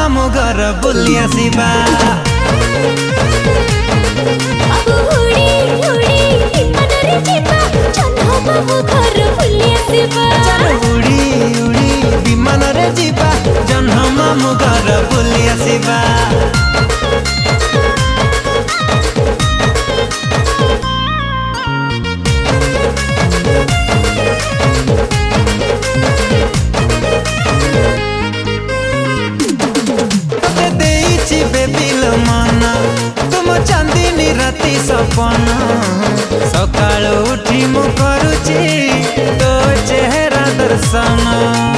मामू घर बुली आसिबा। उड़ी उड़ी विमान रे जीवा जन्ह मामू घर बुली आसिबा। तुम चांदनी राति सपना सकाल उठी मु करुची तो चेहरा दर्शन।